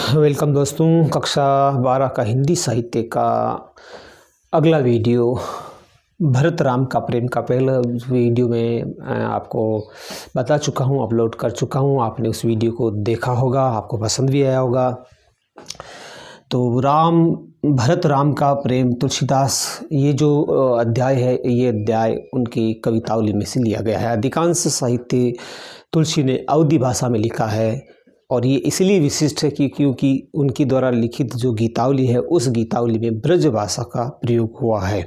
Welcome दोस्तों, कक्षा 12 का हिंदी साहित्य का अगला वीडियो भरत राम का प्रेम का पहला वीडियो में आपको बता चुका हूँ, अपलोड कर चुका हूँ। आपने उस वीडियो को देखा होगा, आपको पसंद भी आया होगा। तो भरत राम का प्रेम तुलसीदास, ये जो अध्याय है, ये अध्याय उनकी कवितावली में से लिया गया है। अधिकांश साहित्य तुलसी ने अवधी भाषा में लिखा है और ये इसलिए विशिष्ट है कि क्योंकि उनकी द्वारा लिखित जो गीतावली है, उस गीतावली में ब्रज भाषा का प्रयोग हुआ है।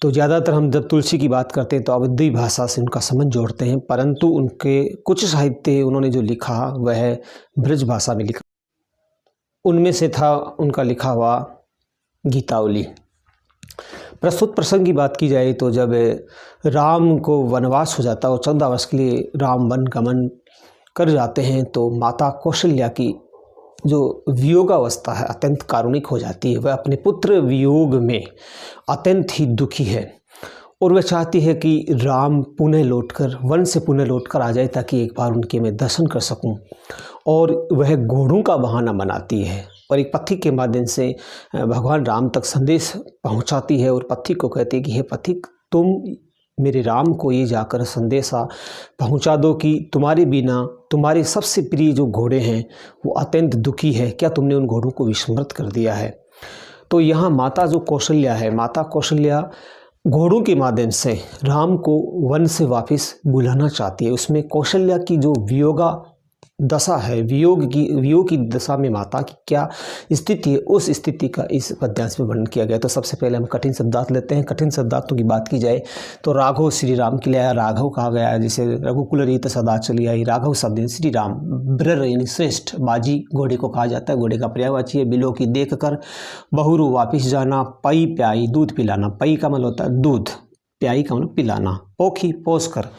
तो ज़्यादातर हम जब तुलसी की बात करते हैं तो अवधी भाषा से उनका संबंध जोड़ते हैं, परंतु उनके कुछ साहित्य उन्होंने जो लिखा वह ब्रज भाषा में लिखा। उनमें से था उनका लिखा हुआ गीतावली। प्रस्तुत प्रसंग की बात की जाए तो जब राम को वनवास हो जाता है और 14 वर्ष के लिए राम वन गमन कर जाते हैं, तो माता कौशल्या की जो वियोगावस्था है अत्यंत कारुणिक हो जाती है। वह अपने पुत्र वियोग में अत्यंत ही दुखी है और वह चाहती है कि राम पुनः लौटकर वन से पुनः लौटकर आ जाए ताकि एक बार उनके मैं दर्शन कर सकूं। और वह घोड़ों का बहाना बनाती है और एक पथिक के माध्यम से भगवान राम तक संदेश पहुंचाती है और पथिक को कहती है कि हे पथिक, तुम मेरे राम को ये जाकर संदेशा पहुंचा दो कि तुम्हारे बिना तुम्हारे सबसे प्रिय जो घोड़े हैं वो अत्यंत दुखी है। क्या तुमने उन घोड़ों को विस्मृत कर दिया है? तो यहाँ माता जो कौशल्या है, माता कौशल्या घोड़ों के माध्यम से राम को वन से वापस बुलाना चाहती है। उसमें कौशल्या की जो वियोगा दशा है, वियोग की दशा में माता की क्या स्थिति है, उस स्थिति का इस पद्यांश में वर्णन किया गया। तो सबसे पहले हम कठिन शब्दार्थ लेते हैं। कठिन शब्दार्थों की बात की जाए तो राघव श्री राम के लिए राघव कहा गया है, जिसे रघुकुल रीत सदा चली आई। राघव शब्द श्री राम, ब्रर यानी श्रेष्ठ, बाजी घोड़े को कहा जाता है, घोड़े का पर्यायवाची है। बिलो की देख कर बहुरु वापिस जाना, पई प्याई दूध पिलाना। पई का मतलब होता है दूध, प्याई का मतलब पिलाना। पोखी पोस कर,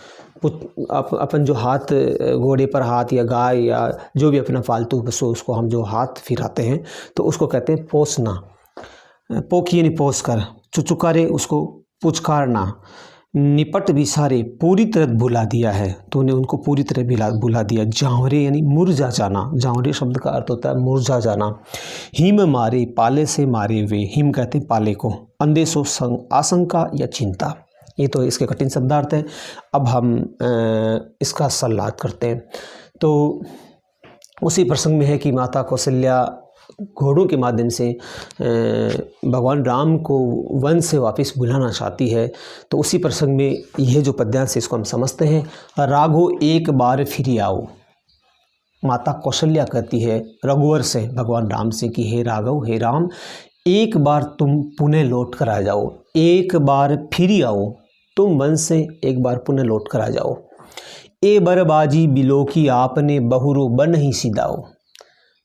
अपन जो हाथ घोड़े पर हाथ या गाय या जो भी अपना पालतू पशु उसको हम जो हाथ फिराते हैं तो उसको कहते हैं पोसना। पोखी यानी पोस कर। चुचुकारे उसको पुचकारना। निपट विसारे, पूरी तरह भुला दिया है, तूने उनको पूरी तरह भुला दिया। जावरे यानी मुरझा जाना। जावरे शब्द का अर्थ होता है मुरझा जाना। हिम मारे, पाले से मारे वे। हिम कहते हैं पाले को। अंदेशो संग, आशंका या चिंता। ये तो इसके कठिन शब्दार्थ हैं। अब हम इसका सल्लाद करते हैं। तो उसी प्रसंग में है कि माता कौशल्या घोड़ों के माध्यम से भगवान राम को वन से वापस बुलाना चाहती है। तो उसी प्रसंग में यह जो पद्यांश है इसको हम समझते हैं। राघो एक बार फिर आओ। माता कौशल्या कहती है रघुवर से, भगवान राम से कि हे राघव, हे राम, एक बार तुम पुनः लौट कर आ जाओ, एक बार फिर आओ, तुम वन से एक बार पुनः लौट कर आ जाओ। ए बरबाजी बिलो की आपने बहुरो बन ही सिदाओ।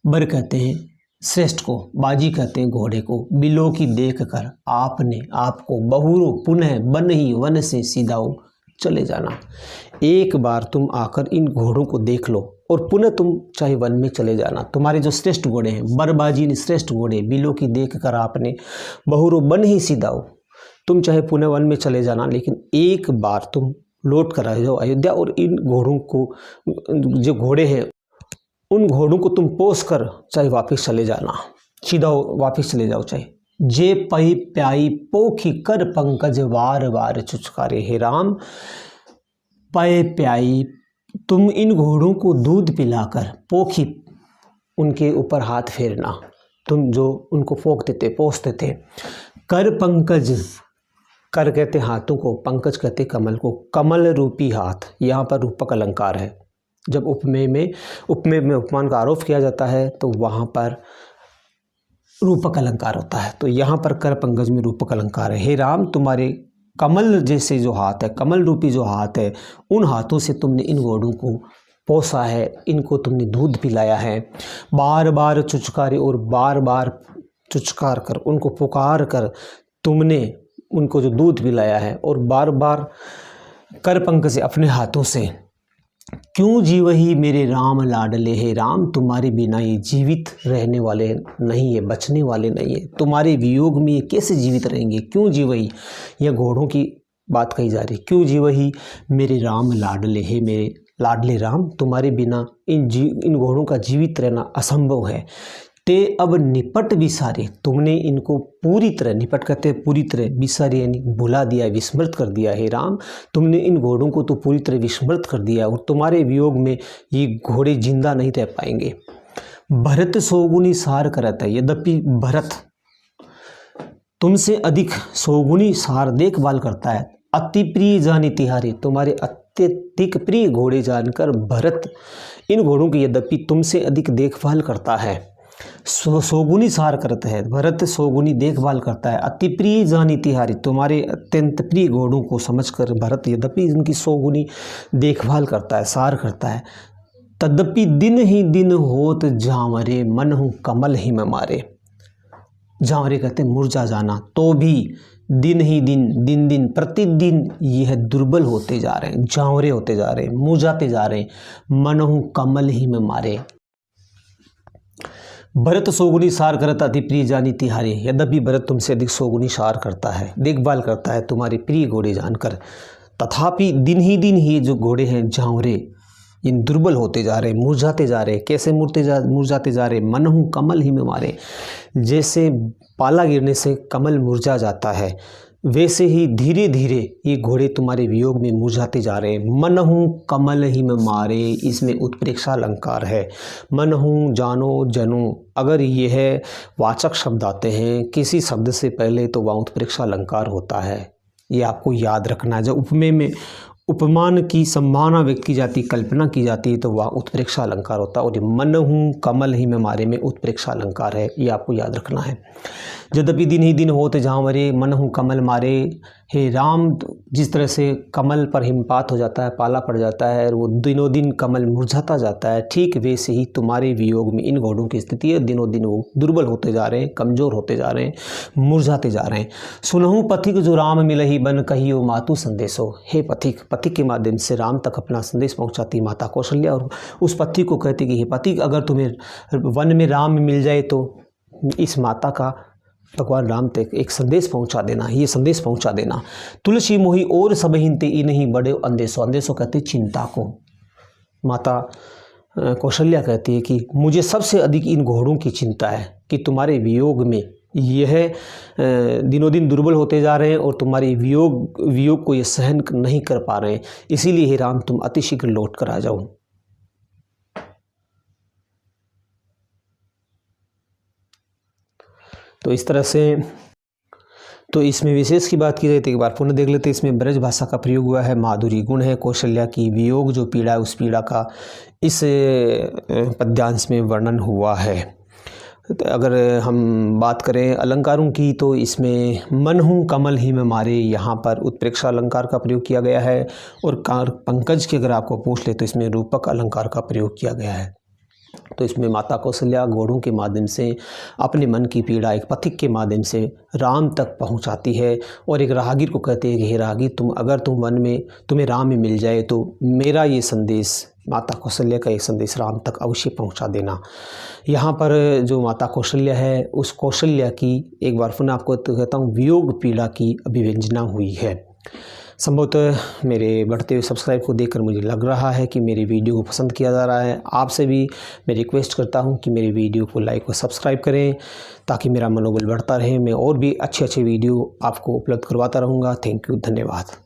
बर कहते हैं श्रेष्ठ को, बाजी कहते हैं घोड़े को, बिलो की देख कर आपने, आपको, बहुरो पुनः बन ही वन से सिदाओ, चले जाना। एक बार तुम आकर इन घोड़ों को देख लो और पुनः तुम चाहे वन में चले जाना। तुम्हारे जो श्रेष्ठ घोड़े हैं, बरबाजी ने श्रेष्ठ घोड़े, बिलो की देख कर आपने, बहुरो बन ही सिदाओ, तुम चाहे पुनः वन में चले जाना, लेकिन एक बार तुम लौट कर आ जाओ अयोध्या और इन घोड़ों को, जो घोड़े हैं उन घोड़ों को तुम पोस कर चाहे वापस चले जाना, सीधा वापस चले जाओ। चाहे जे पई प्याई पोखी कर पंकज वार वार चुचकारे। हे राम, पय प्याई, तुम इन घोड़ों को दूध पिलाकर, पोखी उनके ऊपर हाथ फेरना, तुम जो उनको पोखते थे, पोसते थे। कर पंकज, कर कहते हाथों को, पंकज कहते कमल को, कमल रूपी हाथ, यहाँ पर रूपक अलंकार है। जब उपमेय में उपमान का आरोप किया जाता है तो वहाँ पर रूपक अलंकार होता है। तो यहाँ पर कर पंकज में रूपक अलंकार है। हे राम, तुम्हारे कमल जैसे जो हाथ है, कमल रूपी जो हाथ है, उन हाथों से तुमने इन घोड़ों को पोसा है, इनको तुमने दूध पिलाया है। बार बार चुचकारे, और बार बार चुचकार कर, उनको पुकार कर तुमने उनको जो दूध पिलाया है। और बार बार कर पंकज से, अपने हाथों से। क्यों जीवही मेरे राम लाडले। हे राम, तुम्हारे बिना ये जीवित रहने वाले नहीं है, बचने वाले नहीं है, तुम्हारे वियोग में ये कैसे जीवित रहेंगे। क्यों जीवही, यह घोड़ों की बात कही जा रही। क्यों जीवही मेरे राम लाडले, हे मेरे लाडले राम, तुम्हारे बिना इन घोड़ों का जीवित रहना असंभव है। ते अब निपट विसारे, तुमने इनको पूरी तरह, निपट कहते हैं पूरी तरह, विसारे यानी भुला दिया, विस्मृत कर दिया है राम, तुमने इन घोड़ों को तो पूरी तरह विस्मृत कर दिया और तुम्हारे वियोग में ये घोड़े जिंदा नहीं रह पाएंगे। भरत सोगुनी सार करत है, यद्यपि भरत तुमसे अधिक सोगुनी सार देखभाल करता है। अति प्रिय जानी तिहारी, तुम्हारे अत्यधिक प्रिय घोड़े जानकर भरत इन घोड़ों की यद्यपि तुमसे अधिक देखभाल करता है। सोगुनी सार करता है, भरत सोगुनी देखभाल करता है। अति प्रिय जानी तिहारी, तुम्हारे अत्यंत प्रिय घोड़ों को समझकर भरत यद्यपि उनकी सोगुनी देखभाल करता है, सार करता है। तद्यपि दिन ही दिन होत झांवरे, मन हूँ कमल ही में मारे। झांवरे कहते मुरझा जाना, तो भी दिन ही दिन, दिन दिन प्रतिदिन यह दुर्बल होते जा रहे हैं, झांवरे होते जा रहे हैं, मुरझाते जा रहे हैं। मन हूँ कमल ही में मारे। भरत सोगुनी सार करता अति प्रिय जानी तिहारी, यद्यपि भरत तुमसे अधिक सोगुनी सार करता है, देखभाल करता है तुम्हारे प्रिय घोड़े जानकर। तथापि दिन ही जो घोड़े हैं झांवरे, इन दुर्बल होते जा रहे, मुरझाते जा रहे। कैसे मुरझाते जा रहे? मन हूँ कमल ही में मारे, जैसे पाला गिरने से कमल मुरझा जाता है, वैसे ही धीरे धीरे ये घोड़े तुम्हारे वियोग में मुरझाते जा रहे हैं। मन हूँ कमल ही में मारे, इसमें उत्प्रेक्षा अलंकार है। मन हूँ जानो जनो, अगर यह वाचक शब्द आते हैं किसी शब्द से पहले तो वह उत्प्रेक्षा अलंकार होता है, ये आपको याद रखना। जब उपमेय में उपमान की संभावना व्यक्त की जाती, कल्पना की जाती है, तो वह उत्प्रेक्षा अलंकार होता है। और मन हूँ कमल ही में मारे में उत्प्रेक्षा अलंकार है, ये आपको याद रखना है। यद्यपि दिन ही दिन होते झांवरे, मन हूँ कमल मारे। हे राम, जिस तरह से कमल पर हिमपात हो जाता है, पाला पड़ जाता है और वो दिनों दिन कमल मुरझाता जाता है, ठीक वैसे ही तुम्हारे वियोग में इन घोड़ों की स्थिति है। दिनों दिन वो दुर्बल होते जा रहे हैं, कमज़ोर होते जा रहे हैं, मुरझाते जा रहे हैं। सुनहु पथिक जो राम मिलहि बन कहियो मातु संदेशो। हे पथिक, पथिक के माध्यम से राम तक अपना संदेश पहुँचाती माता कौशल्या, और उस पथिक को कहती कि हे पथिक, अगर तुम्हें वन में राम मिल जाए तो इस माता का भगवान राम तक एक संदेश पहुंचा देना, ये संदेश पहुंचा देना। तुलसी मोही और सबहिनते इन्हीं बड़े अंदेशो, अंदेशो कहते चिंता को। माता कौशल्या कहती है कि मुझे सबसे अधिक इन घोड़ों की चिंता है कि तुम्हारे वियोग में यह दिनों दिन दुर्बल होते जा रहे हैं और तुम्हारी वियोग को ये सहन नहीं कर पा रहे हैं। इसीलिए हे राम, तुम अतिशीघ्र लौट कर आ जाओ। तो इस तरह से, तो इसमें विशेष की बात की जाए तो एक बार पुनः देख लेते। इसमें ब्रज भाषा का प्रयोग हुआ है, माधुरी गुण है, कौशल्या की वियोग जो पीड़ा है उस पीड़ा का इस पद्यांश में वर्णन हुआ है। तो अगर हम बात करें अलंकारों की तो इसमें मन हूँ कमल ही में मारे, यहाँ पर उत्प्रेक्षा अलंकार का प्रयोग किया गया है। और पंकज की अगर आपको पूछ ले तो इसमें रूपक अलंकार का प्रयोग किया गया है। तो इसमें माता कौशल्या घोड़ों के माध्यम से अपने मन की पीड़ा एक पथिक के माध्यम से राम तक पहुंचाती है। और एक राहगीर को कहते हैं कि हे राहगीर, तुम वन में तुम्हें राम में मिल जाए तो मेरा ये संदेश, माता कौशल्या का एक संदेश राम तक अवश्य पहुंचा देना। यहाँ पर जो माता कौशल्या है उस कौशल्या की एक बार पुनः आपको कहता हूँ वियोग पीड़ा की अभिव्यंजना हुई है। संभवतः मेरे बढ़ते हुए सब्सक्राइब को देखकर मुझे लग रहा है कि मेरी वीडियो को पसंद किया जा रहा है। आपसे भी मैं रिक्वेस्ट करता हूं कि मेरी वीडियो को लाइक और सब्सक्राइब करें ताकि मेरा मनोबल बढ़ता रहे। मैं और भी अच्छे वीडियो आपको उपलब्ध करवाता रहूँगा। थैंक यू, धन्यवाद।